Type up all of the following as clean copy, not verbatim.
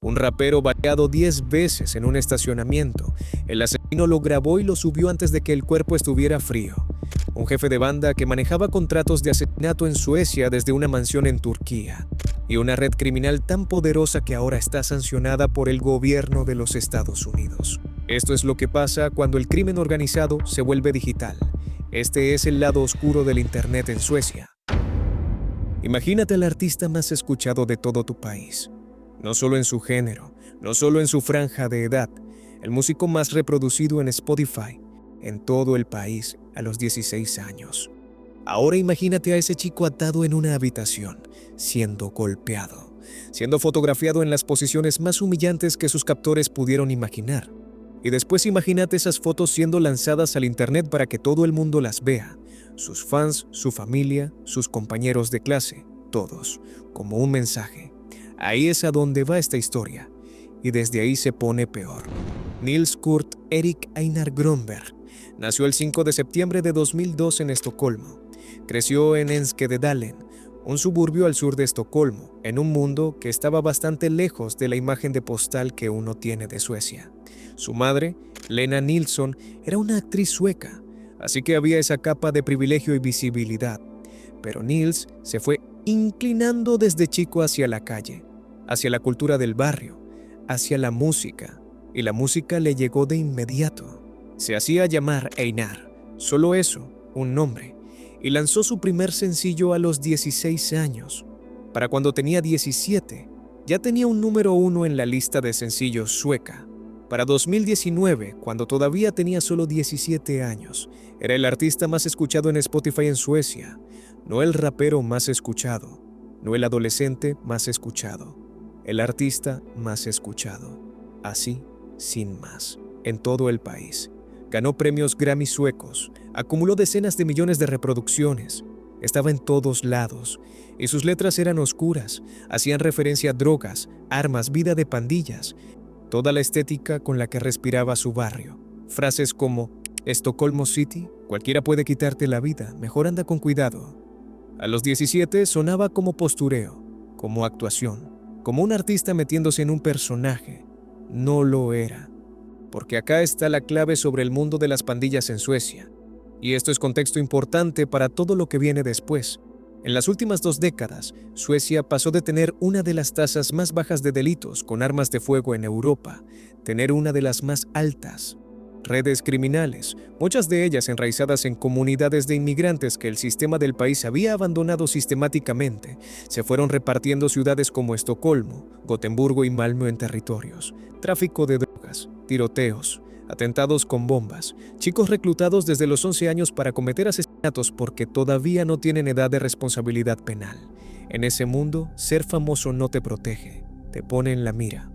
Un rapero baleado 10 veces en un estacionamiento. El asesino lo grabó y lo subió antes de que el cuerpo estuviera frío. Un jefe de banda que manejaba contratos de asesinato en Suecia desde una mansión en Turquía. Y una red criminal tan poderosa que ahora está sancionada por el gobierno de los Estados Unidos. Esto es lo que pasa cuando el crimen organizado se vuelve digital. Este es el lado oscuro del Internet en Suecia. Imagínate al artista más escuchado de todo tu país. No solo en su género, no solo en su franja de edad, el músico más reproducido en Spotify, en todo el país a los 16 años. Ahora imagínate a ese chico atado en una habitación, siendo golpeado, siendo fotografiado en las posiciones más humillantes que sus captores pudieron imaginar. Y después imagínate esas fotos siendo lanzadas al internet para que todo el mundo las vea, sus fans, su familia, sus compañeros de clase, todos, como un mensaje. Ahí es a donde va esta historia, y desde ahí se pone peor. Nils Kurt Erik Einar Grönberg nació el 5 de septiembre de 2002 en Estocolmo. Creció en Enskededalen, un suburbio al sur de Estocolmo, en un mundo que estaba bastante lejos de la imagen de postal que uno tiene de Suecia. Su madre, Lena Nilsson, era una actriz sueca, así que había esa capa de privilegio y visibilidad. Pero Nils se fue inclinando desde chico hacia la calle, hacia la cultura del barrio, hacia la música, y la música le llegó de inmediato. Se hacía llamar Einar, solo eso, un nombre, y lanzó su primer sencillo a los 16 años. Para cuando tenía 17, ya tenía un número 1 en la lista de sencillos sueca. Para 2019, cuando todavía tenía solo 17 años, era el artista más escuchado en Spotify en Suecia, no el rapero más escuchado, no el adolescente más escuchado, el artista más escuchado. Así, sin más, en todo el país. Ganó premios Grammy suecos, acumuló decenas de millones de reproducciones, estaba en todos lados, y sus letras eran oscuras, hacían referencia a drogas, armas, vida de pandillas, toda la estética con la que respiraba su barrio. Frases como, Estocolmo City, cualquiera puede quitarte la vida, mejor anda con cuidado. A los 17 sonaba como postureo, como actuación, como un artista metiéndose en un personaje. No lo era. Porque acá está la clave sobre el mundo de las pandillas en Suecia. Y esto es contexto importante para todo lo que viene después. En las últimas 2 décadas, Suecia pasó de tener una de las tasas más bajas de delitos con armas de fuego en Europa, tener una de las más altas. Redes criminales, muchas de ellas enraizadas en comunidades de inmigrantes que el sistema del país había abandonado sistemáticamente, se fueron repartiendo ciudades como Estocolmo, Gotemburgo y Malmö en territorios. Tráfico de drogas, tiroteos, atentados con bombas, chicos reclutados desde los 11 años para cometer asesinatos porque todavía no tienen edad de responsabilidad penal. En ese mundo, ser famoso no te protege, te pone en la mira.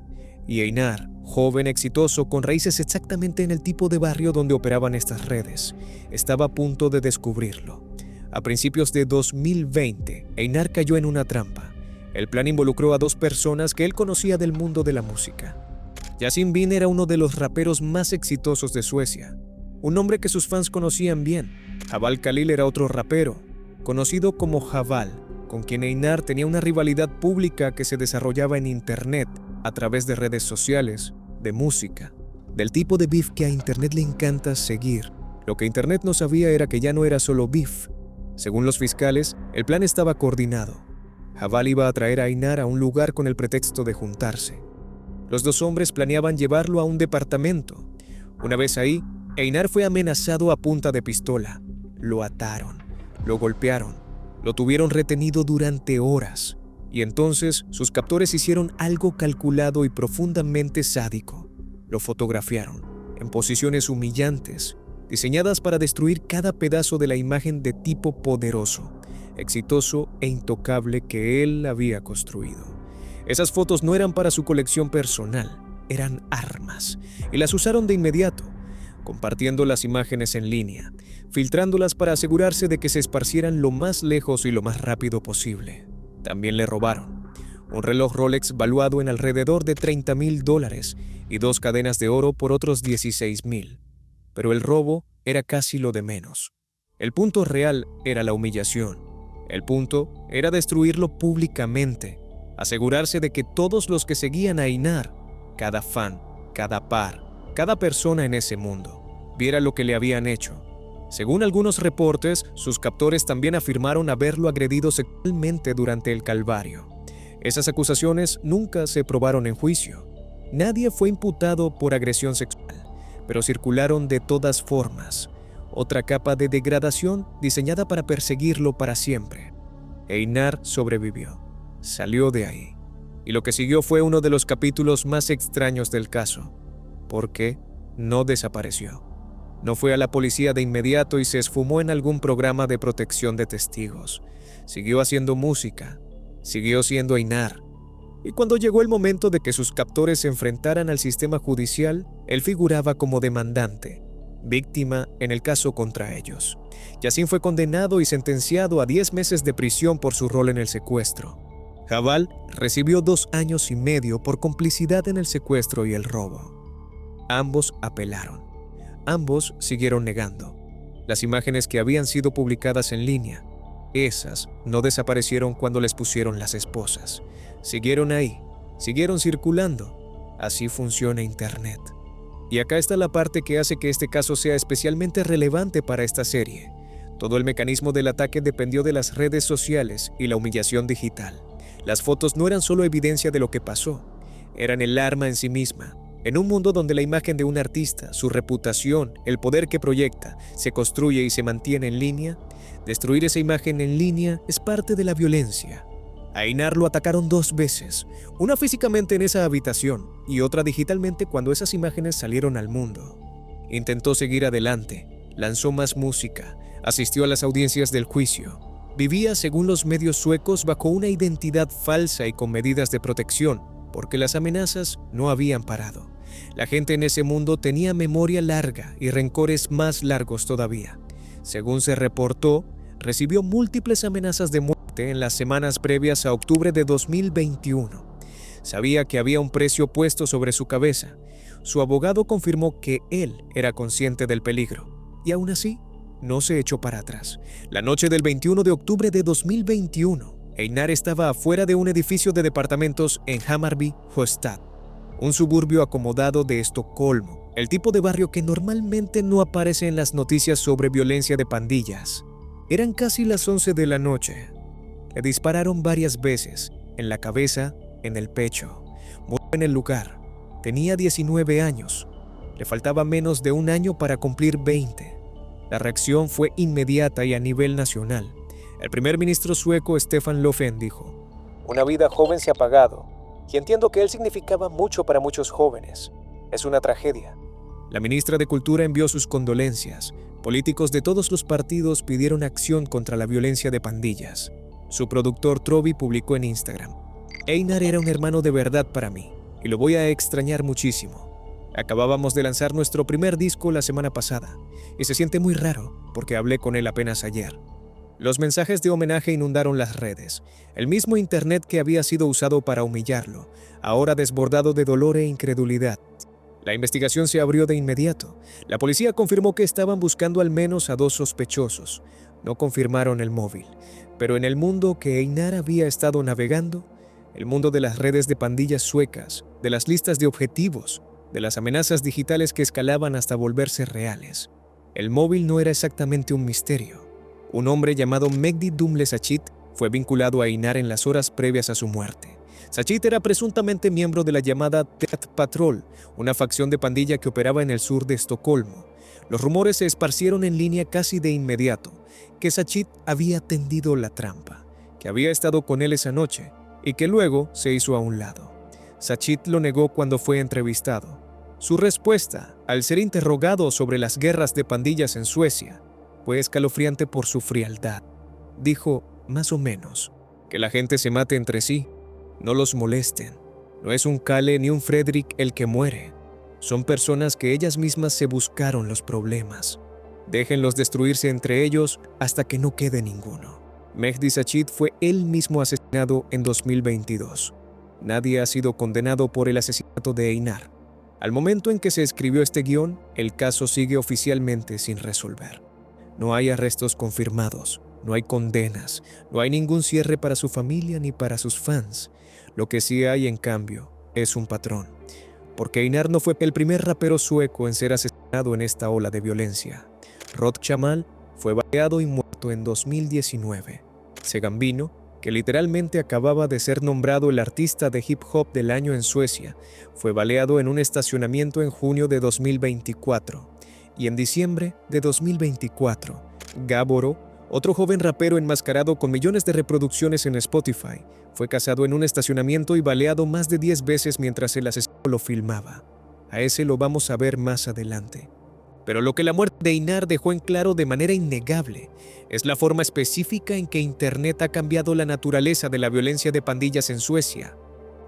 Y Einar, joven exitoso con raíces exactamente en el tipo de barrio donde operaban estas redes, estaba a punto de descubrirlo. A principios de 2020, Einar cayó en una trampa. El plan involucró a 2 personas que él conocía del mundo de la música. Yasin Bin era uno de los raperos más exitosos de Suecia, un nombre que sus fans conocían bien. Jabal Khalil era otro rapero, conocido como Jabal, con quien Einar tenía una rivalidad pública que se desarrollaba en internet, a través de redes sociales, de música, del tipo de beef que a internet le encanta seguir. Lo que internet no sabía era que ya no era solo beef. Según los fiscales, el plan estaba coordinado. Jabal iba a traer a Einar a un lugar con el pretexto de juntarse. Los 2 hombres planeaban llevarlo a un departamento. Una vez ahí, Einar fue amenazado a punta de pistola. Lo ataron, lo golpearon, lo tuvieron retenido durante horas. Y entonces sus captores hicieron algo calculado y profundamente sádico. Lo fotografiaron en posiciones humillantes, diseñadas para destruir cada pedazo de la imagen de tipo poderoso, exitoso e intocable que él había construido. Esas fotos no eran para su colección personal, eran armas, y las usaron de inmediato, compartiendo las imágenes en línea, filtrándolas para asegurarse de que se esparcieran lo más lejos y lo más rápido posible. También le robaron un reloj Rolex valuado en alrededor de $30,000 y 2 cadenas de oro por otros $16,000. Pero el robo era casi lo de menos. El punto real era la humillación. El punto era destruirlo públicamente. asegurarse de que todos los que seguían a Einar, cada fan, cada par, cada persona en ese mundo, viera lo que le habían hecho. Según algunos reportes, sus captores también afirmaron haberlo agredido sexualmente durante el calvario. Esas acusaciones nunca se probaron en juicio. Nadie fue imputado por agresión sexual, pero circularon de todas formas. Otra capa de degradación diseñada para perseguirlo para siempre. Einar sobrevivió. Salió de ahí. Y lo que siguió fue uno de los capítulos más extraños del caso. ¿Por qué? No desapareció. No fue a la policía de inmediato y se esfumó en algún programa de protección de testigos. Siguió haciendo música. Siguió siendo Einar. Y cuando llegó el momento de que sus captores se enfrentaran al sistema judicial, él figuraba como demandante, víctima en el caso contra ellos. Yassin fue condenado y sentenciado a 10 meses de prisión por su rol en el secuestro. Jabal recibió 2 años y medio por complicidad en el secuestro y el robo. Ambos apelaron. Ambos siguieron negando. Las imágenes que habían sido publicadas en línea, esas no desaparecieron cuando les pusieron las esposas. Siguieron ahí, siguieron circulando. Así funciona Internet. Y acá está la parte que hace que este caso sea especialmente relevante para esta serie. Todo el mecanismo del ataque dependió de las redes sociales y la humillación digital. Las fotos no eran solo evidencia de lo que pasó, eran el arma en sí misma. En un mundo donde la imagen de un artista, su reputación, el poder que proyecta, se construye y se mantiene en línea, destruir esa imagen en línea es parte de la violencia. A Einar lo atacaron 2 veces, una físicamente en esa habitación y otra digitalmente cuando esas imágenes salieron al mundo. Intentó seguir adelante, lanzó más música, asistió a las audiencias del juicio. Vivía, según los medios suecos, bajo una identidad falsa y con medidas de protección, porque las amenazas no habían parado. La gente en ese mundo tenía memoria larga y rencores más largos todavía. Según se reportó, recibió múltiples amenazas de muerte en las semanas previas a octubre de 2021. Sabía que había un precio puesto sobre su cabeza. Su abogado confirmó que él era consciente del peligro, y aún así, no se echó para atrás. La noche del 21 de octubre de 2021, Einar estaba afuera de un edificio de departamentos en Hammarby Sjöstad, un suburbio acomodado de Estocolmo, el tipo de barrio que normalmente no aparece en las noticias sobre violencia de pandillas. Eran casi las 11 de la noche. Le dispararon varias veces, en la cabeza, en el pecho. Murió en el lugar. Tenía 19 años. Le faltaba menos de 1 año para cumplir 20. La reacción fue inmediata y a nivel nacional. El primer ministro sueco Stefan Löfven dijo: "Una vida joven se ha apagado, y entiendo que él significaba mucho para muchos jóvenes. Es una tragedia". La ministra de Cultura envió sus condolencias. Políticos de todos los partidos pidieron acción contra la violencia de pandillas. Su productor Trovi publicó en Instagram: "Einar era un hermano de verdad para mí, y lo voy a extrañar muchísimo. Acabábamos de lanzar nuestro primer disco la semana pasada, y se siente muy raro porque hablé con él apenas ayer". Los mensajes de homenaje inundaron las redes. El mismo internet que había sido usado para humillarlo, ahora desbordado de dolor e incredulidad. La investigación se abrió de inmediato. La policía confirmó que estaban buscando al menos a 2 sospechosos. No confirmaron el móvil, pero en el mundo que Einar había estado navegando, el mundo de las redes de pandillas suecas, de las listas de objetivos, de las amenazas digitales que escalaban hasta volverse reales, el móvil no era exactamente un misterio. Un hombre llamado Mehdi Dumle Sachit fue vinculado a Einar en las horas previas a su muerte. Sachit era presuntamente miembro de la llamada Death Patrol, una facción de pandilla que operaba en el sur de Estocolmo. Los rumores se esparcieron en línea casi de inmediato, que Sachit había tendido la trampa, que había estado con él esa noche y que luego se hizo a un lado. Sachit lo negó cuando fue entrevistado. Su respuesta, al ser interrogado sobre las guerras de pandillas en Suecia, fue escalofriante por su frialdad. Dijo, más o menos, que la gente se mate entre sí, no los molesten. No es un Kalle ni un Fredrik el que muere. Son personas que ellas mismas se buscaron los problemas. Déjenlos destruirse entre ellos hasta que no quede ninguno. Mehdi Sachit fue él mismo asesinado en 2022. Nadie ha sido condenado por el asesinato de Einar. Al momento en que se escribió este guión, el caso sigue oficialmente sin resolver. No hay arrestos confirmados, no hay condenas, no hay ningún cierre para su familia ni para sus fans. Lo que sí hay, en cambio, es un patrón. Porque Einar no fue el primer rapero sueco en ser asesinado en esta ola de violencia. Rod Chamal fue baleado y muerto en 2019. Segambino, que literalmente acababa de ser nombrado el artista de hip hop del año en Suecia, fue baleado en un estacionamiento en junio de 2024. Y en diciembre de 2024, Gaboro, otro joven rapero enmascarado con millones de reproducciones en Spotify, fue cazado en un estacionamiento y baleado más de 10 veces mientras el asesino lo filmaba. A ese lo vamos a ver más adelante. Pero lo que la muerte de Einar dejó en claro de manera innegable es la forma específica en que Internet ha cambiado la naturaleza de la violencia de pandillas en Suecia.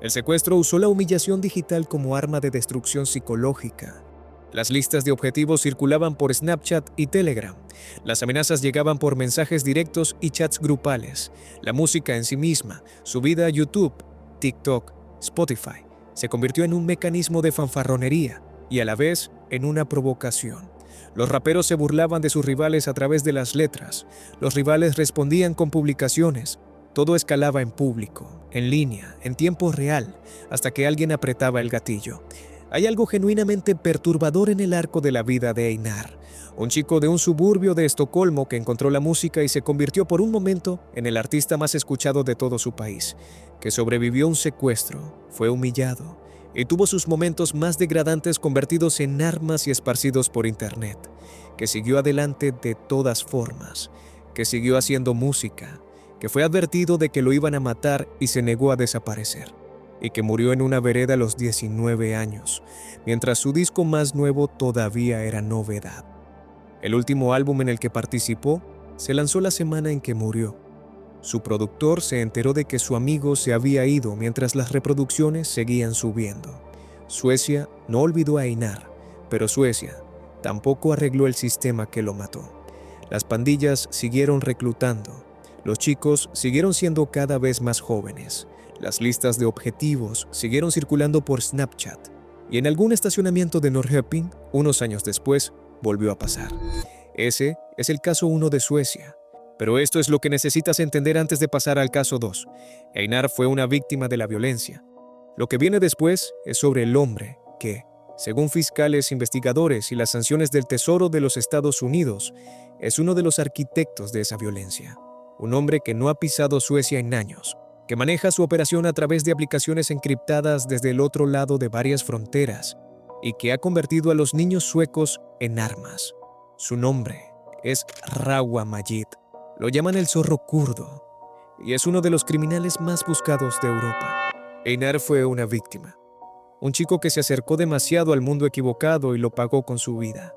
El secuestro usó la humillación digital como arma de destrucción psicológica. Las listas de objetivos circulaban por Snapchat y Telegram. Las amenazas llegaban por mensajes directos y chats grupales. La música en sí misma, subida a YouTube, TikTok, Spotify, se convirtió en un mecanismo de fanfarronería y a la vez en una provocación. Los raperos se burlaban de sus rivales a través de las letras. Los rivales respondían con publicaciones. Todo escalaba en público, en línea, en tiempo real, hasta que alguien apretaba el gatillo. Hay algo genuinamente perturbador en el arco de la vida de Einar, un chico de un suburbio de Estocolmo que encontró la música y se convirtió por un momento en el artista más escuchado de todo su país, que sobrevivió a un secuestro, fue humillado y tuvo sus momentos más degradantes convertidos en armas y esparcidos por internet, que siguió adelante de todas formas, que siguió haciendo música, que fue advertido de que lo iban a matar y se negó a desaparecer, y que murió en una vereda a los 19 años, mientras su disco más nuevo todavía era novedad. El último álbum en el que participó se lanzó la semana en que murió. Su productor se enteró de que su amigo se había ido mientras las reproducciones seguían subiendo. Suecia no olvidó a Einar, pero Suecia tampoco arregló el sistema que lo mató. Las pandillas siguieron reclutando. Los chicos siguieron siendo cada vez más jóvenes. Las listas de objetivos siguieron circulando por Snapchat. Y en algún estacionamiento de Norrköping, unos años después, volvió a pasar. Ese es el caso 1 de Suecia. Pero esto es lo que necesitas entender antes de pasar al caso 2. Einar fue una víctima de la violencia. Lo que viene después es sobre el hombre que, según fiscales, investigadores y las sanciones del Tesoro de los Estados Unidos, es uno de los arquitectos de esa violencia. Un hombre que no ha pisado Suecia en años, que maneja su operación a través de aplicaciones encriptadas desde el otro lado de varias fronteras y que ha convertido a los niños suecos en armas. Su nombre es Rawa Majid. Lo llaman el zorro kurdo y es uno de los criminales más buscados de Europa. Einar fue una víctima, un chico que se acercó demasiado al mundo equivocado y lo pagó con su vida.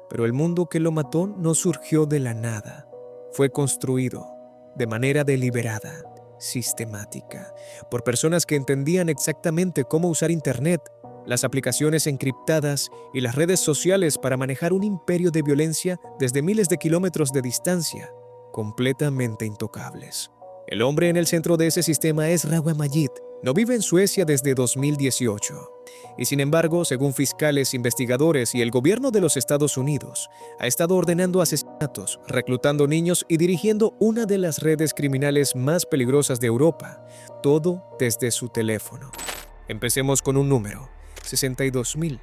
Pero el mundo que lo mató no surgió de la nada, fue construido de manera deliberada, sistemática, por personas que entendían exactamente cómo usar Internet, las aplicaciones encriptadas y las redes sociales para manejar un imperio de violencia desde miles de kilómetros de distancia, completamente intocables. El hombre en el centro de ese sistema es Rawa Majid. No vive en Suecia desde 2018. Y sin embargo, según fiscales, investigadores y el gobierno de los Estados Unidos, ha estado ordenando asesinatos, reclutando niños y dirigiendo una de las redes criminales más peligrosas de Europa, todo desde su teléfono. Empecemos con un número, 62.000.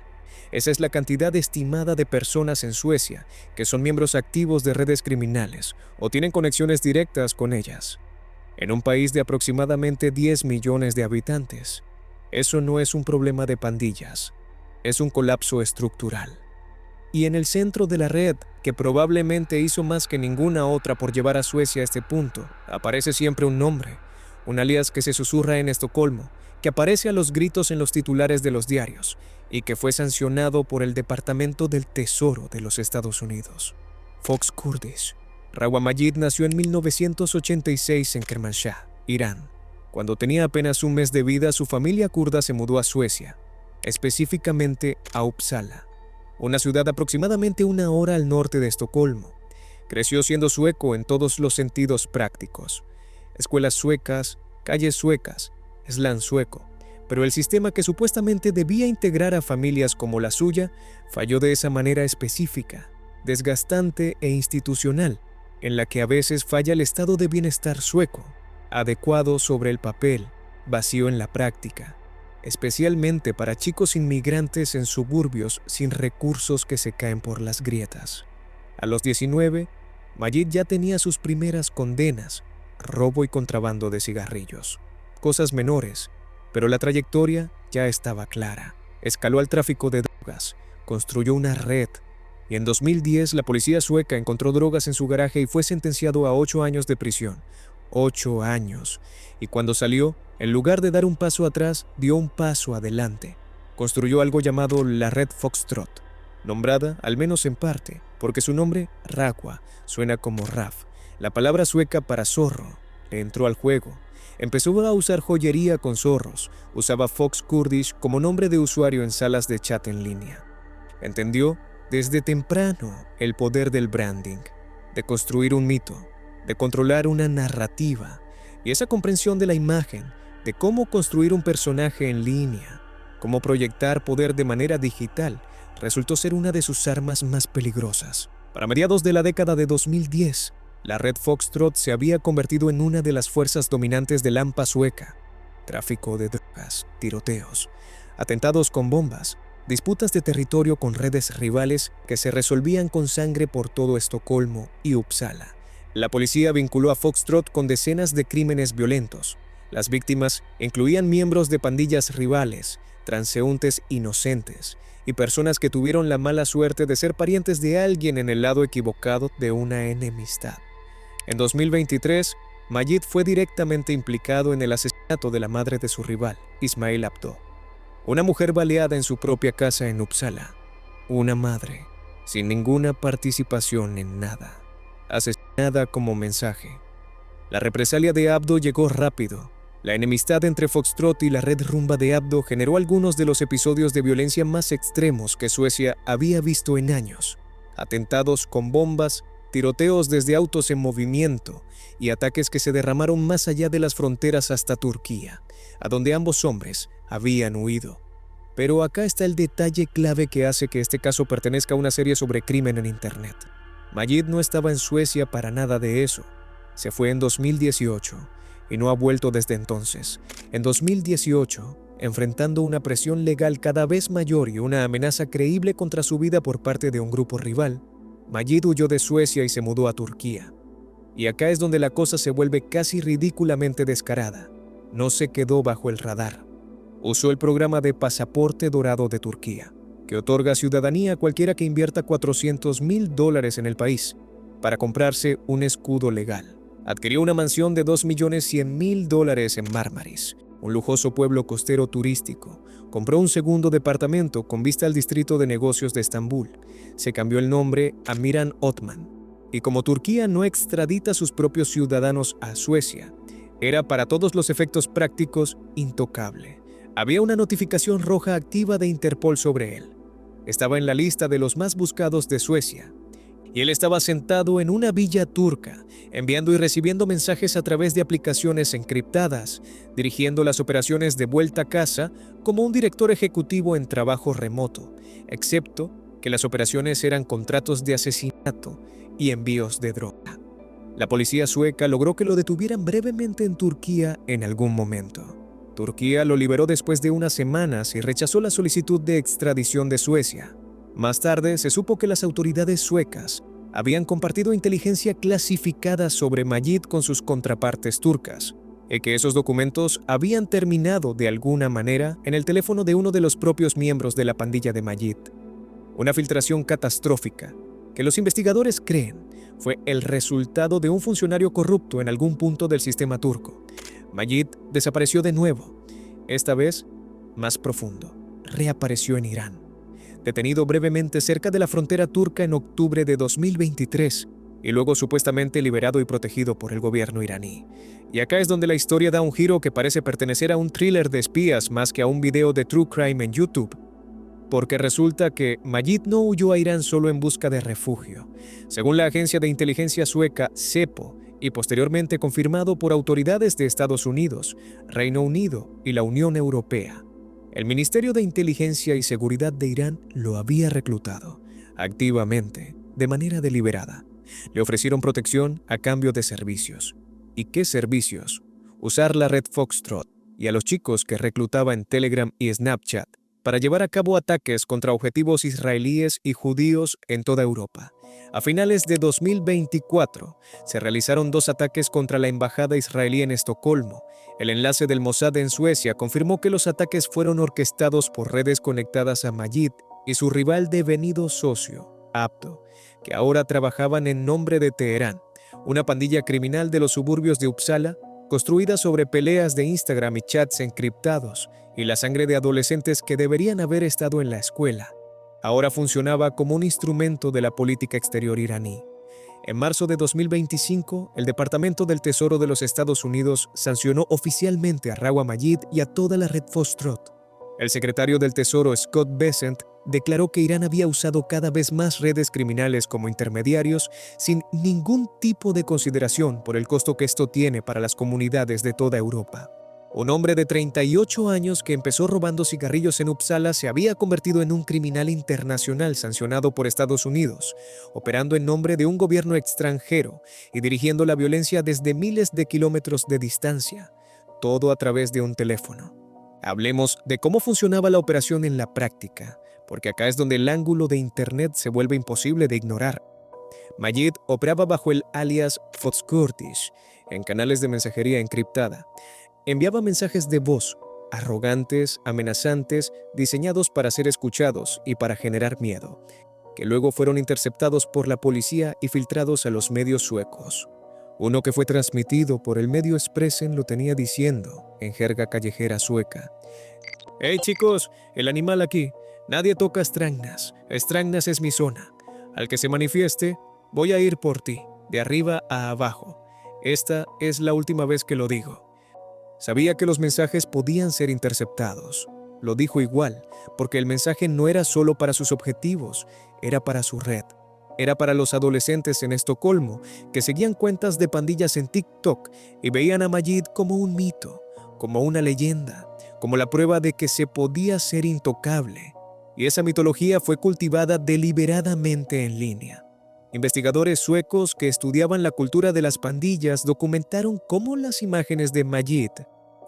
Esa es la cantidad estimada de personas en Suecia que son miembros activos de redes criminales o tienen conexiones directas con ellas. En un país de aproximadamente 10 millones de habitantes, eso no es un problema de pandillas, es un colapso estructural. Y en el centro de la red, que probablemente hizo más que ninguna otra por llevar a Suecia a este punto, aparece siempre un nombre, un alias que se susurra en Estocolmo, que aparece a los gritos en los titulares de los diarios y que fue sancionado por el Departamento del Tesoro de los Estados Unidos. Fox Kurdish. Rawa Majid nació en 1986 en Kermanshah, Irán. Cuando tenía apenas un mes de vida, su familia kurda se mudó a Suecia, específicamente a Uppsala, una ciudad aproximadamente 1 hora al norte de Estocolmo. Creció siendo sueco en todos los sentidos prácticos. Escuelas suecas, calles suecas, slang sueco. Pero el sistema que supuestamente debía integrar a familias como la suya falló de esa manera específica, desgastante e institucional, en la que a veces falla el estado de bienestar sueco, adecuado sobre el papel, vacío en la práctica, especialmente para chicos inmigrantes en suburbios sin recursos que se caen por las grietas. A los 19, Majid ya tenía sus primeras condenas, robo y contrabando de cigarrillos. Cosas menores, pero la trayectoria ya estaba clara. Escaló al tráfico de drogas, construyó una red, y en 2010 la policía sueca encontró drogas en su garaje y fue sentenciado a 8 años de prisión. 8 años. Y cuando salió, en lugar de dar un paso atrás, dio un paso adelante. Construyó algo llamado la Red Foxtrot, nombrada, al menos en parte, porque su nombre, Raqua, suena como Raf. La palabra sueca para zorro le entró al juego. Empezó a usar joyería con zorros. Usaba Fox Kurdish como nombre de usuario en salas de chat en línea. Entendió desde temprano el poder del branding, de construir un mito, de controlar una narrativa, y esa comprensión de la imagen, de cómo construir un personaje en línea, cómo proyectar poder de manera digital, resultó ser una de sus armas más peligrosas. Para mediados de la década de 2010, la Red Foxtrot se había convertido en una de las fuerzas dominantes del AMPA sueca. Tráfico de drogas, tiroteos, atentados con bombas, disputas de territorio con redes rivales que se resolvían con sangre por todo Estocolmo y Uppsala. La policía vinculó a Foxtrot con decenas de crímenes violentos. Las víctimas incluían miembros de pandillas rivales, transeúntes inocentes y personas que tuvieron la mala suerte de ser parientes de alguien en el lado equivocado de una enemistad. En 2023, Majid fue directamente implicado en el asesinato de la madre de su rival, Ismail Abdo. Una mujer baleada en su propia casa en Uppsala. Una madre, sin ninguna participación en nada. Asesinada como mensaje. La represalia de Abdo llegó rápido. La enemistad entre Foxtrot y la red rumba de Abdo generó algunos de los episodios de violencia más extremos que Suecia había visto en años. Atentados con bombas, tiroteos desde autos en movimiento y ataques que se derramaron más allá de las fronteras hasta Turquía, a donde ambos hombres habían huido. Pero acá está el detalle clave que hace que este caso pertenezca a una serie sobre crimen en Internet. Majid no estaba en Suecia para nada de eso. Se fue en 2018 y no ha vuelto desde entonces. En 2018, enfrentando una presión legal cada vez mayor y una amenaza creíble contra su vida por parte de un grupo rival, Majid huyó de Suecia y se mudó a Turquía. Y acá es donde la cosa se vuelve casi ridículamente descarada. No se quedó bajo el radar. Usó el programa de Pasaporte Dorado de Turquía, que otorga ciudadanía a cualquiera que invierta $400,000 en el país, para comprarse un escudo legal. Adquirió una mansión de $2.100.000 en Marmaris, un lujoso pueblo costero turístico. Compró un segundo departamento con vista al distrito de negocios de Estambul. Se cambió el nombre a Miran Otman. Y como Turquía no extradita a sus propios ciudadanos a Suecia, era para todos los efectos prácticos intocable. Había una notificación roja activa de Interpol sobre él. Estaba en la lista de los más buscados de Suecia. Y él estaba sentado en una villa turca, enviando y recibiendo mensajes a través de aplicaciones encriptadas, dirigiendo las operaciones de vuelta a casa como un director ejecutivo en trabajo remoto, excepto que las operaciones eran contratos de asesinato y envíos de droga. La policía sueca logró que lo detuvieran brevemente en Turquía en algún momento. Turquía lo liberó después de unas semanas y rechazó la solicitud de extradición de Suecia. Más tarde se supo que las autoridades suecas habían compartido inteligencia clasificada sobre Majid con sus contrapartes turcas, y que esos documentos habían terminado de alguna manera en el teléfono de uno de los propios miembros de la pandilla de Majid. Una filtración catastrófica que los investigadores creen fue el resultado de un funcionario corrupto en algún punto del sistema turco. Majid desapareció de nuevo, esta vez más profundo. Reapareció en Irán. Detenido brevemente cerca de la frontera turca en octubre de 2023 y luego supuestamente liberado y protegido por el gobierno iraní. Y acá es donde la historia da un giro que parece pertenecer a un thriller de espías más que a un video de true crime en YouTube, porque resulta que Majid no huyó a Irán solo en busca de refugio. Según la agencia de inteligencia sueca SEPO, y posteriormente confirmado por autoridades de Estados Unidos, Reino Unido y la Unión Europea, el Ministerio de Inteligencia y Seguridad de Irán lo había reclutado activamente, de manera deliberada, Le ofrecieron protección a cambio de servicios. ¿Y qué servicios? Usar la red Foxtrot y a los chicos que reclutaba en Telegram y Snapchat para llevar a cabo ataques contra objetivos israelíes y judíos en toda Europa. A finales de 2024, se realizaron 2 ataques contra la embajada israelí en Estocolmo. El enlace del Mossad en Suecia confirmó que los ataques fueron orquestados por redes conectadas a Majid y su rival devenido socio, Abdo, que ahora trabajaban en nombre de Teherán, una pandilla criminal de los suburbios de Uppsala, construida sobre peleas de Instagram y chats encriptados y la sangre de adolescentes que deberían haber estado en la escuela. Ahora funcionaba como un instrumento de la política exterior iraní. En marzo de 2025, el Departamento del Tesoro de los Estados Unidos sancionó oficialmente a Rawa Majid y a toda la red Foxtrot. El secretario del Tesoro, Scott Bessent, declaró que Irán había usado cada vez más redes criminales como intermediarios sin ningún tipo de consideración por el costo que esto tiene para las comunidades de toda Europa. Un hombre de 38 años que empezó robando cigarrillos en Uppsala se había convertido en un criminal internacional sancionado por Estados Unidos, operando en nombre de un gobierno extranjero y dirigiendo la violencia desde miles de kilómetros de distancia, todo a través de un teléfono. Hablemos de cómo funcionaba la operación en la práctica, porque acá es donde el ángulo de Internet se vuelve imposible de ignorar. Majid operaba bajo el alias Foxkurdish en canales de mensajería encriptada. Enviaba mensajes de voz, arrogantes, amenazantes, diseñados para ser escuchados y para generar miedo, que luego fueron interceptados por la policía y filtrados a los medios suecos. Uno que fue transmitido por el medio Expressen lo tenía diciendo, en jerga callejera sueca: «Hey chicos, el animal aquí. Nadie toca Strängnäs. Strängnäs es mi zona. Al que se manifieste, voy a ir por ti, de arriba a abajo. Esta es la última vez que lo digo». Sabía que los mensajes podían ser interceptados. Lo dijo igual, porque el mensaje no era solo para sus objetivos, era para su red. Era para los adolescentes en Estocolmo que seguían cuentas de pandillas en TikTok y veían a Majid como un mito, como una leyenda, como la prueba de que se podía ser intocable. Y esa mitología fue cultivada deliberadamente en línea. Investigadores suecos que estudiaban la cultura de las pandillas documentaron cómo las imágenes de Majid,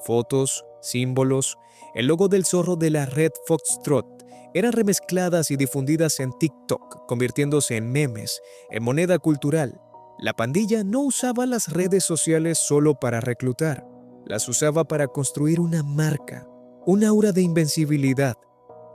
fotos, símbolos, el logo del zorro de la red Foxtrot, eran remezcladas y difundidas en TikTok, convirtiéndose en memes, en moneda cultural. La pandilla no usaba las redes sociales solo para reclutar, las usaba para construir una marca, un aura de invencibilidad.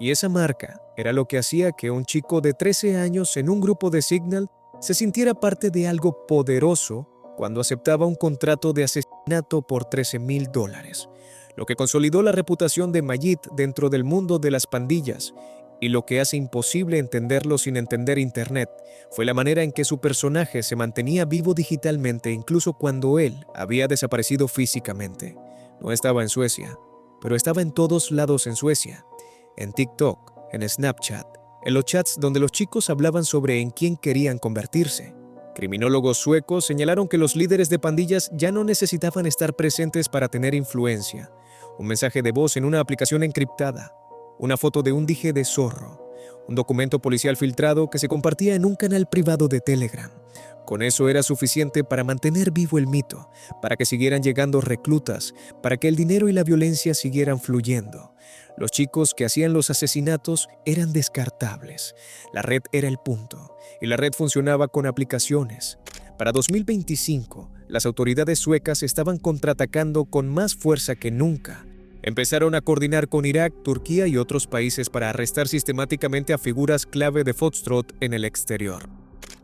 Y esa marca era lo que hacía que un chico de 13 años en un grupo de Signal se sintiera parte de algo poderoso cuando aceptaba un contrato de asesinato por $13,000, lo que consolidó la reputación de Majid dentro del mundo de las pandillas, y lo que hace imposible entenderlo sin entender Internet fue la manera en que su personaje se mantenía vivo digitalmente incluso cuando él había desaparecido físicamente. No estaba en Suecia, pero estaba en todos lados en Suecia, en TikTok, en Snapchat, en los chats donde los chicos hablaban sobre en quién querían convertirse. Criminólogos suecos señalaron que los líderes de pandillas ya no necesitaban estar presentes para tener influencia. Un mensaje de voz en una aplicación encriptada, una foto de un dije de zorro, un documento policial filtrado que se compartía en un canal privado de Telegram. Con eso era suficiente para mantener vivo el mito, para que siguieran llegando reclutas, para que el dinero y la violencia siguieran fluyendo. Los chicos que hacían los asesinatos eran descartables. La red era el punto, y la red funcionaba con aplicaciones. Para 2025, las autoridades suecas estaban contraatacando con más fuerza que nunca. Empezaron a coordinar con Irak, Turquía y otros países para arrestar sistemáticamente a figuras clave de Foxtrot en el exterior.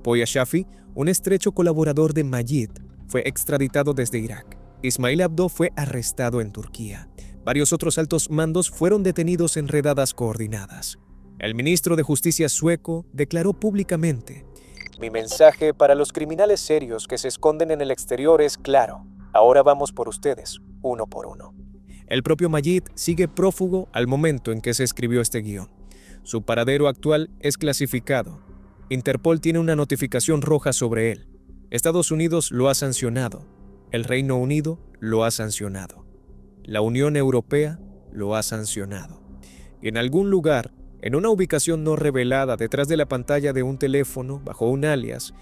Poya Shafi, un estrecho colaborador de Majid, fue extraditado desde Irak. Ismail Abdo fue arrestado en Turquía. Varios otros altos mandos fueron detenidos en redadas coordinadas. El ministro de Justicia sueco declaró públicamente: «Mi mensaje para los criminales serios que se esconden en el exterior es claro. Ahora vamos por ustedes, uno por uno». El propio Majid sigue prófugo al momento en que se escribió este guión. Su paradero actual es clasificado. Interpol tiene una notificación roja sobre él. Estados Unidos lo ha sancionado. El Reino Unido lo ha sancionado. La Unión Europea lo ha sancionado. Y en algún lugar, en una ubicación no revelada detrás de la pantalla de un teléfono bajo un alias,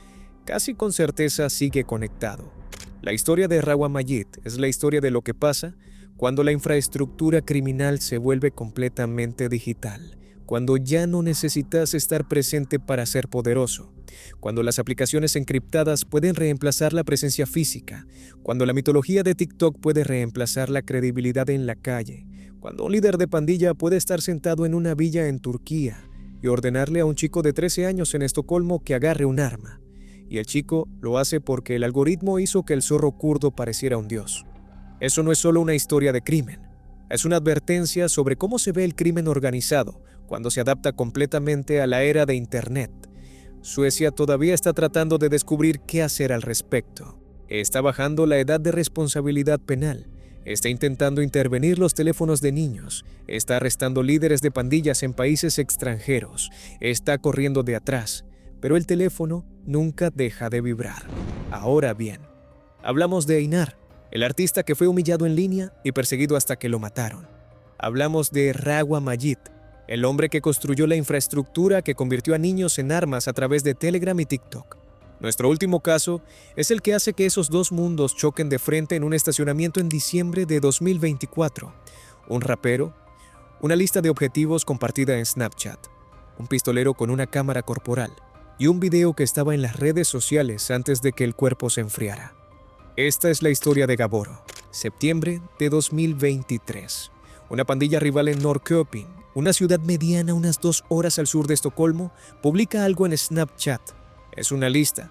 casi con certeza sigue conectado. La historia de Rawa Majid es la historia de lo que pasa cuando la infraestructura criminal se vuelve completamente digital, cuando ya no necesitas estar presente para ser poderoso, cuando las aplicaciones encriptadas pueden reemplazar la presencia física, cuando la mitología de TikTok puede reemplazar la credibilidad en la calle, cuando un líder de pandilla puede estar sentado en una villa en Turquía y ordenarle a un chico de 13 años en Estocolmo que agarre un arma. Y el chico lo hace porque el algoritmo hizo que el zorro kurdo pareciera un dios. Eso no es solo una historia de crimen, es una advertencia sobre cómo se ve el crimen organizado cuando se adapta completamente a la era de Internet. Suecia todavía está tratando de descubrir qué hacer al respecto. Está bajando la edad de responsabilidad penal, está intentando intervenir los teléfonos de niños, está arrestando líderes de pandillas en países extranjeros, está corriendo de atrás, pero el teléfono nunca deja de vibrar. Ahora bien, hablamos de Einar, el artista que fue humillado en línea y perseguido hasta que lo mataron. Hablamos de Rawa Majid, el hombre que construyó la infraestructura que convirtió a niños en armas a través de Telegram y TikTok. Nuestro último caso es el que hace que esos dos mundos choquen de frente en un estacionamiento en diciembre de 2024. Un rapero, una lista de objetivos compartida en Snapchat, un pistolero con una cámara corporal y un video que estaba en las redes sociales antes de que el cuerpo se enfriara. Esta es la historia de Gaboro, septiembre de 2023. Una pandilla rival en Norrköping, una ciudad mediana unas 2 horas al sur de Estocolmo, publica algo en Snapchat. Es una lista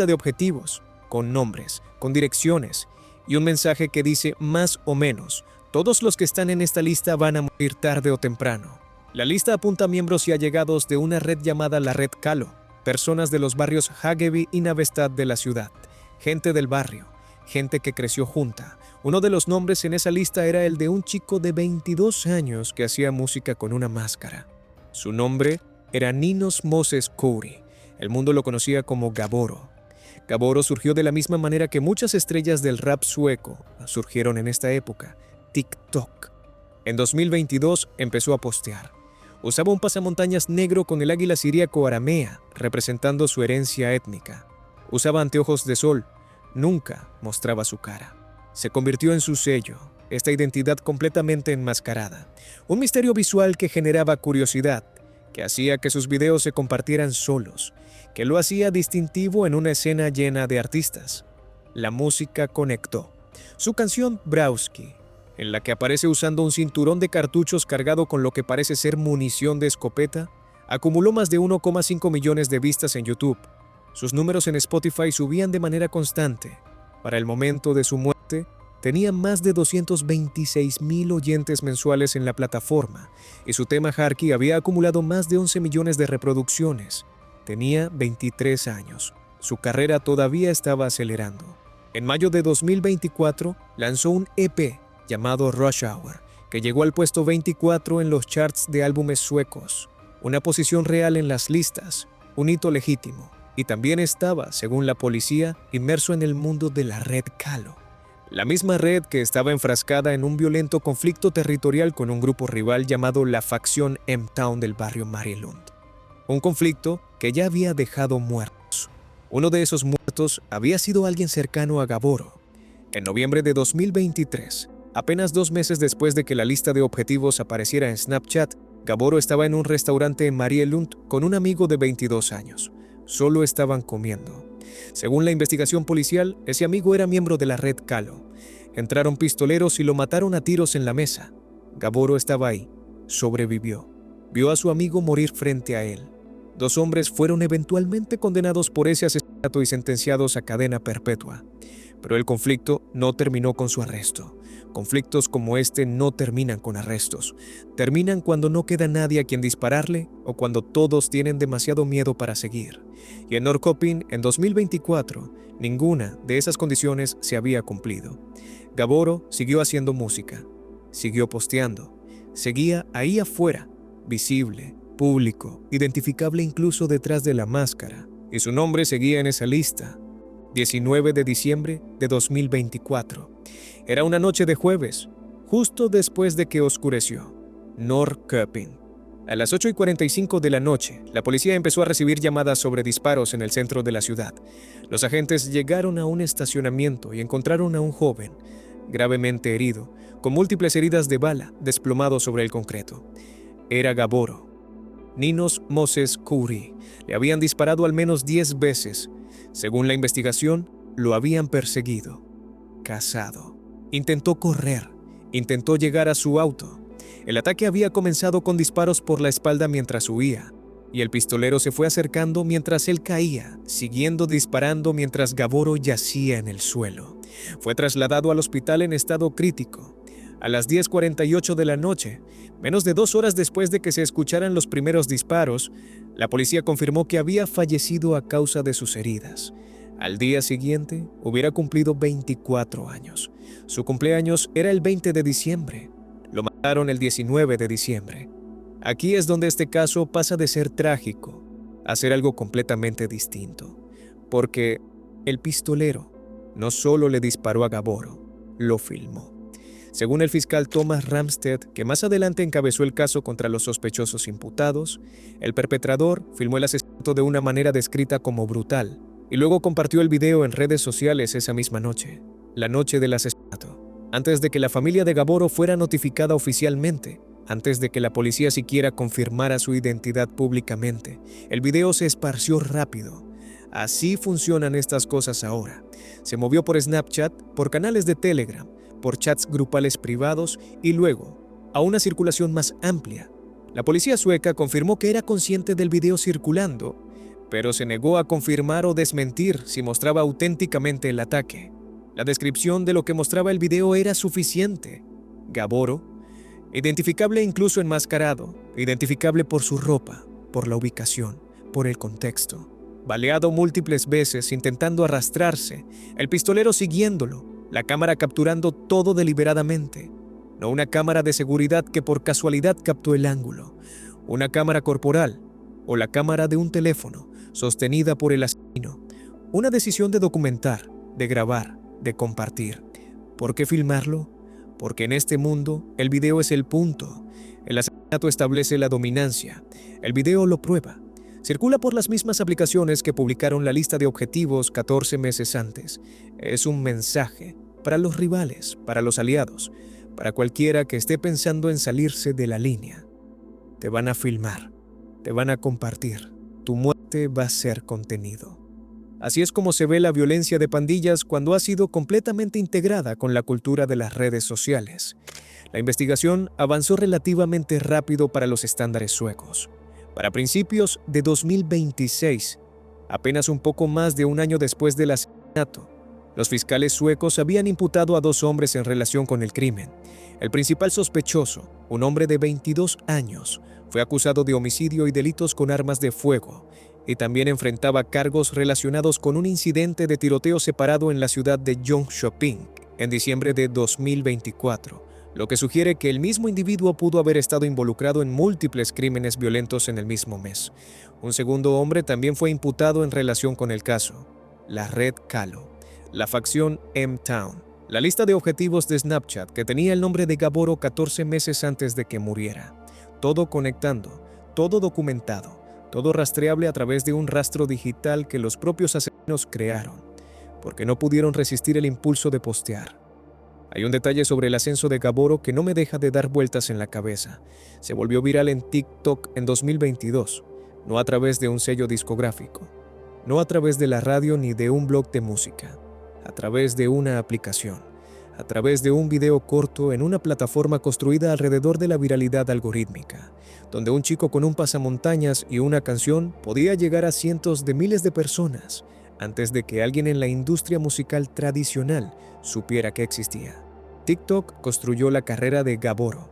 de objetivos, con nombres, con direcciones y un mensaje que dice más o menos, todos los que están en esta lista van a morir tarde o temprano. La lista apunta a miembros y allegados de una red llamada la Red Kalo, personas de los barrios Hageby y Navestad de la ciudad, gente del barrio, gente que creció junta. Uno de los nombres en esa lista era el de un chico de 22 años que hacía música con una máscara. Su nombre era Ninos Moses Kouri. El mundo lo conocía como Gaboro. Gaboro surgió de la misma manera que muchas estrellas del rap sueco surgieron en esta época, TikTok. En 2022 empezó a postear. Usaba un pasamontañas negro con el águila siríaco aramea, representando su herencia étnica. Usaba anteojos de sol, nunca mostraba su cara. Se convirtió en su sello, esta identidad completamente enmascarada. Un misterio visual que generaba curiosidad, que hacía que sus videos se compartieran solos, que lo hacía distintivo en una escena llena de artistas. La música conectó. Su canción Browski, en la que aparece usando un cinturón de cartuchos cargado con lo que parece ser munición de escopeta, acumuló más de 1,5 millones de vistas en YouTube. Sus números en Spotify subían de manera constante. Para el momento de su muerte, tenía más de 226,000 oyentes mensuales en la plataforma y su tema Harky había acumulado más de 11 millones de reproducciones. Tenía 23 años. Su carrera todavía estaba acelerando. En mayo de 2024 lanzó un EP llamado Rush Hour, que llegó al puesto 24 en los charts de álbumes suecos, una posición real en las listas, un hito legítimo, y también estaba, según la policía, inmerso en el mundo de la Red Kalo, la misma red que estaba enfrascada en un violento conflicto territorial con un grupo rival llamado la facción M-Town del barrio Marielund. Un conflicto que ya había dejado muertos. Uno de esos muertos había sido alguien cercano a Gaboro. En noviembre de 2023, apenas 2 meses después de que la lista de objetivos apareciera en Snapchat, Gaboro estaba en un restaurante en Marielund con un amigo de 22 años. Solo estaban comiendo. Según la investigación policial, ese amigo era miembro de la Red Kalo. Entraron pistoleros y lo mataron a tiros en la mesa. Gaboro estaba ahí. Sobrevivió. Vio a su amigo morir frente a él. 2 hombres fueron eventualmente condenados por ese asesinato y sentenciados a cadena perpetua. Pero el conflicto no terminó con su arresto. Conflictos como este no terminan con arrestos. Terminan cuando no queda nadie a quien dispararle o cuando todos tienen demasiado miedo para seguir. Y en Norrköping, en 2024, ninguna de esas condiciones se había cumplido. Gaboro siguió haciendo música, siguió posteando, seguía ahí afuera, visible, público, identificable incluso detrás de la máscara, y su nombre seguía en esa lista. 19 de diciembre de 2024. Era una noche de jueves, justo después de que oscureció. Norrköping. A las 8:45 de la noche, la policía empezó a recibir llamadas sobre disparos en el centro de la ciudad. Los agentes llegaron a un estacionamiento y encontraron a un joven, gravemente herido, con múltiples heridas de bala, desplomado sobre el concreto. Era Gaboro. Ninos Moses Khoury le habían disparado al menos 10 veces. Según la investigación, lo habían perseguido, cazado. Intentó correr, intentó llegar a su auto. El ataque había comenzado con disparos por la espalda mientras huía, y el pistolero se fue acercando mientras él caía, siguiendo disparando mientras Gaboro yacía en el suelo. Fue trasladado al hospital en estado crítico. A las 10:48 de la noche, menos de 2 horas después de que se escucharan los primeros disparos, la policía confirmó que había fallecido a causa de sus heridas. Al día siguiente, hubiera cumplido 24 años. Su cumpleaños era el 20 de diciembre. Lo mataron el 19 de diciembre. Aquí es donde este caso pasa de ser trágico a ser algo completamente distinto, porque el pistolero no solo le disparó a Gaboro, lo filmó. Según el fiscal Thomas Ramstad, que más adelante encabezó el caso contra los sospechosos imputados, el perpetrador filmó el asesinato de una manera descrita como brutal y luego compartió el video en redes sociales esa misma noche, la noche del asesinato. Antes de que la familia de Gaboro fuera notificada oficialmente, antes de que la policía siquiera confirmara su identidad públicamente, el video se esparció rápido. Así funcionan estas cosas ahora. Se movió por Snapchat, por canales de Telegram, por chats grupales privados y luego a una circulación más amplia. La policía sueca confirmó que era consciente del video circulando, pero se negó a confirmar o desmentir si mostraba auténticamente el ataque. La descripción de lo que mostraba el video era suficiente. Gaboro, identificable incluso enmascarado, identificable por su ropa, por la ubicación, por el contexto. Baleado múltiples veces intentando arrastrarse, el pistolero siguiéndolo, la cámara capturando todo deliberadamente. No una cámara de seguridad que por casualidad captó el ángulo, una cámara corporal o la cámara de un teléfono sostenida por el asesino. Una decisión de documentar, de grabar, de compartir. ¿Por qué filmarlo? Porque en este mundo el video es el punto. El asesinato establece la dominancia. El video lo prueba. Circula por las mismas aplicaciones que publicaron la lista de objetivos 14 meses antes. Es un mensaje para los rivales, para los aliados, para cualquiera que esté pensando en salirse de la línea. Te van a filmar, te van a compartir. Tu muerte va a ser contenido. Así es como se ve la violencia de pandillas cuando ha sido completamente integrada con la cultura de las redes sociales. La investigación avanzó relativamente rápido para los estándares suecos. Para principios de 2026, apenas un poco más de un año después del asesinato, los fiscales suecos habían imputado a 2 hombres en relación con el crimen. El principal sospechoso, un hombre de 22 años, fue acusado de homicidio y delitos con armas de fuego, y también enfrentaba cargos relacionados con un incidente de tiroteo separado en la ciudad de Jönköping en diciembre de 2024, lo que sugiere que el mismo individuo pudo haber estado involucrado en múltiples crímenes violentos en el mismo mes. Un segundo hombre también fue imputado en relación con el caso, la Red Kalo, la facción M-Town, la lista de objetivos de Snapchat que tenía el nombre de Gaboro 14 meses antes de que muriera. Todo conectando, todo documentado, todo rastreable a través de un rastro digital que los propios asesinos crearon, porque no pudieron resistir el impulso de postear. Hay un detalle sobre el ascenso de Gaboro que no me deja de dar vueltas en la cabeza. Se volvió viral en TikTok en 2022, no a través de un sello discográfico, no a través de la radio ni de un blog de música, a través de una aplicación, a través de un video corto en una plataforma construida alrededor de la viralidad algorítmica, donde un chico con un pasamontañas y una canción podía llegar a cientos de miles de personas antes de que alguien en la industria musical tradicional supiera que existía. TikTok construyó la carrera de Gaboro,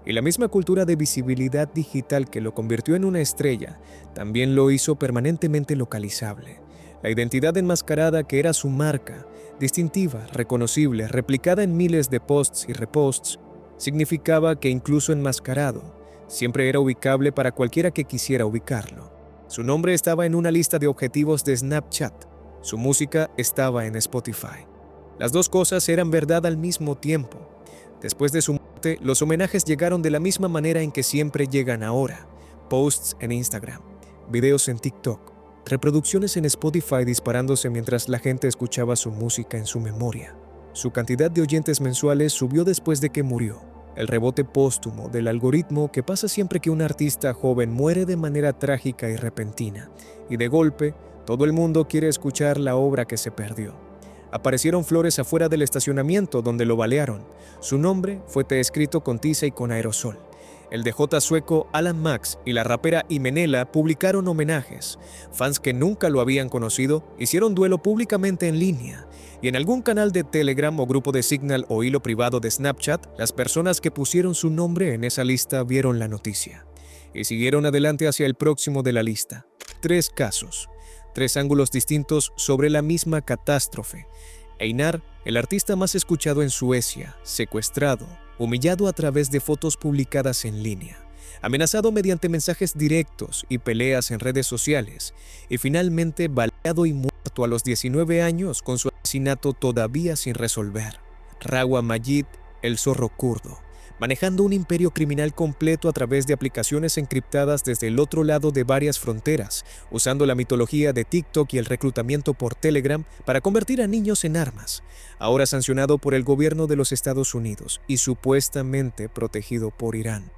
y la misma cultura de visibilidad digital que lo convirtió en una estrella también lo hizo permanentemente localizable. La identidad enmascarada que era su marca, distintiva, reconocible, replicada en miles de posts y reposts, significaba que incluso enmascarado, siempre era ubicable para cualquiera que quisiera ubicarlo. Su nombre estaba en una lista de objetivos de Snapchat. Su música estaba en Spotify. Las dos cosas eran verdad al mismo tiempo. Después de su suerte, los homenajes llegaron de la misma manera en que siempre llegan ahora: posts en Instagram, videos en TikTok, reproducciones en Spotify disparándose mientras la gente escuchaba su música en su memoria. Su cantidad de oyentes mensuales subió después de que murió. El rebote póstumo del algoritmo que pasa siempre que un artista joven muere de manera trágica y repentina, y de golpe, todo el mundo quiere escuchar la obra que se perdió. Aparecieron flores afuera del estacionamiento donde lo balearon. Su nombre fue escrito con tiza y con aerosol. El DJ sueco Alan Max y la rapera Imenela publicaron homenajes. Fans que nunca lo habían conocido hicieron duelo públicamente en línea. Y en algún canal de Telegram o grupo de Signal o hilo privado de Snapchat, las personas que pusieron su nombre en esa lista vieron la noticia. Y siguieron adelante hacia el próximo de la lista. 3 casos. 3 ángulos distintos sobre la misma catástrofe. Einar, el artista más escuchado en Suecia, secuestrado, humillado a través de fotos publicadas en línea, amenazado mediante mensajes directos y peleas en redes sociales, y finalmente baleado y muerto a los 19 años con su asesinato todavía sin resolver. Rawa Majid, el zorro kurdo, manejando un imperio criminal completo a través de aplicaciones encriptadas desde el otro lado de varias fronteras, usando la mitología de TikTok y el reclutamiento por Telegram para convertir a niños en armas, ahora sancionado por el gobierno de los Estados Unidos y supuestamente protegido por Irán.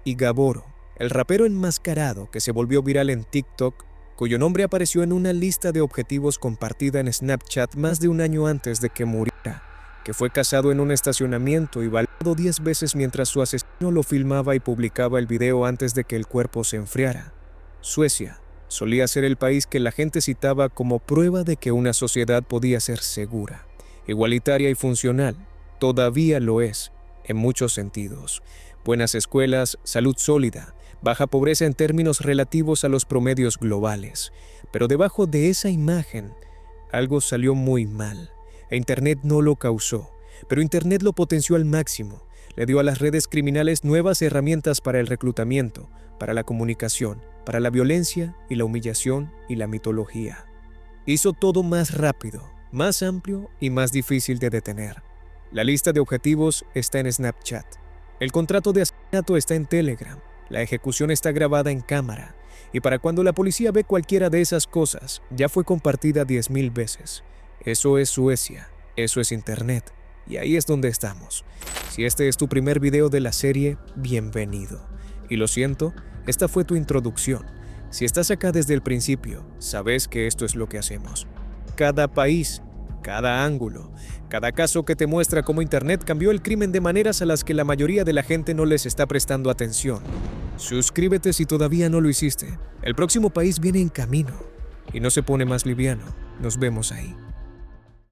Y Gaboro, el rapero enmascarado que se volvió viral en TikTok, cuyo nombre apareció en una lista de objetivos compartida en Snapchat más de un año antes de que muriera, que fue cazado en un estacionamiento y baleado 10 veces mientras su asesino lo filmaba y publicaba el video antes de que el cuerpo se enfriara. Suecia solía ser el país que la gente citaba como prueba de que una sociedad podía ser segura, igualitaria y funcional. Todavía lo es, en muchos sentidos. Buenas escuelas, salud sólida, baja pobreza en términos relativos a los promedios globales. Pero debajo de esa imagen, algo salió muy mal. E Internet no lo causó, pero Internet lo potenció al máximo. Le dio a las redes criminales nuevas herramientas para el reclutamiento, para la comunicación, para la violencia y la humillación y la mitología. Hizo todo más rápido, más amplio y más difícil de detener. La lista de objetivos está en Snapchat. El contrato de asesinato está en Telegram. La ejecución está grabada en cámara. Y para cuando la policía ve cualquiera de esas cosas, ya fue compartida 10,000 veces. Eso es Suecia, eso es Internet, y ahí es donde estamos. Si este es tu primer video de la serie, bienvenido. Y lo siento, esta fue tu introducción. Si estás acá desde el principio, sabes que esto es lo que hacemos. Cada país, cada ángulo, cada caso que te muestra cómo Internet cambió el crimen de maneras a las que la mayoría de la gente no les está prestando atención. Suscríbete si todavía no lo hiciste. El próximo país viene en camino y no se pone más liviano. Nos vemos ahí.